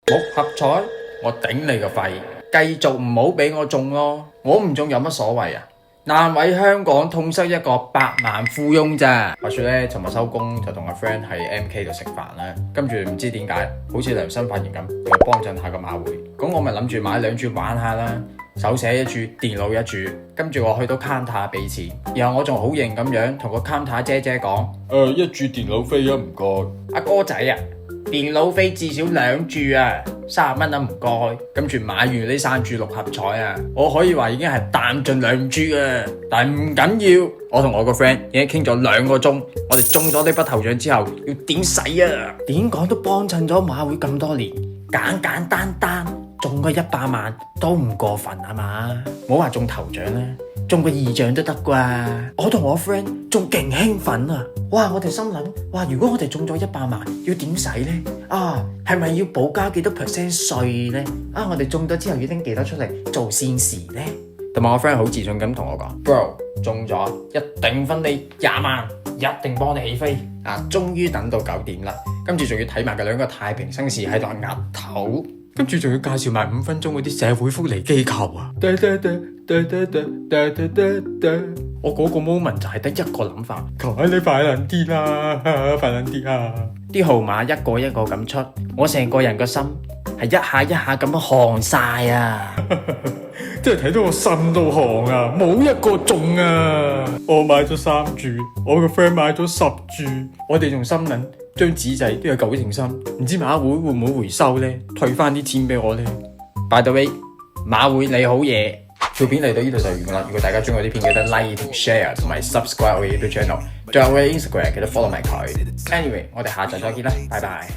六合彩，我頂你個肺！繼續唔好俾我中咯，我唔中有乜所謂啊？難為香港痛失一個百萬富翁咋？話說咧，尋日收工就同個 friend 喺 MK 度食飯啦，跟住唔知點解，好似良心發現咁，就幫襯下個馬會。咁我咪諗住買兩注玩下啦，手寫一注，電腦一注。跟住我去到 counter 俾錢，然後我仲好型咁樣同個 counter 姐姐講：一注電腦飛啊，唔該。阿哥仔啊，電腦飛至少兩注啊，30蚊啊，唔該。跟住買完呢3注六合彩啊，我可以話已經係彈盡兩注啊，但係唔緊要。我同我個 friend 已經傾咗2個鐘，我哋中咗呢筆頭獎之後要點使啊？點講都幫襯咗馬會咁多年，簡簡單單中個100萬都唔過分啊嘛？唔好話中頭獎啦，中個2獎都得啩？我同我 friend 仲勁興奮啊！哇！我哋心諗，哇！如果我哋中咗100萬，要點使呢？啊，係咪要補交幾多%稅呢？啊，我哋中咗之後要拎幾多出嚟做善事呢？同埋我 friend 好自信咁同我講 ，Bro 中咗一定分你20萬，一定幫你起飛啊！終於等到9點啦，跟住仲要睇埋佢2個太平紳士喺度額頭，跟住仲要介紹埋5分鐘嗰啲社會福利機構啊！我嗰個 moment 就係得一個諗法，求下你快撚啲啦，快撚啲啊！啲號碼一個一個咁出，我成個人個心係一下一下咁樣寒晒啊！真係睇到我心都寒啊！冇一個中啊！我買咗3注，我個 friend 買咗10注，我哋仲心諗張紙仔都有9成新，唔知馬會會唔會回收呢？退翻啲錢俾我呢？ By the way， 馬會你好嘢！條片嚟到呢度就完㗎啦。如果大家中意我啲片，記得 like 同 share 同埋 subscribe 我嘅 YouTube channel，仲有我嘅 Instagram，記得 follow 埋佢。Anyway， 我哋下集再見啦，拜拜。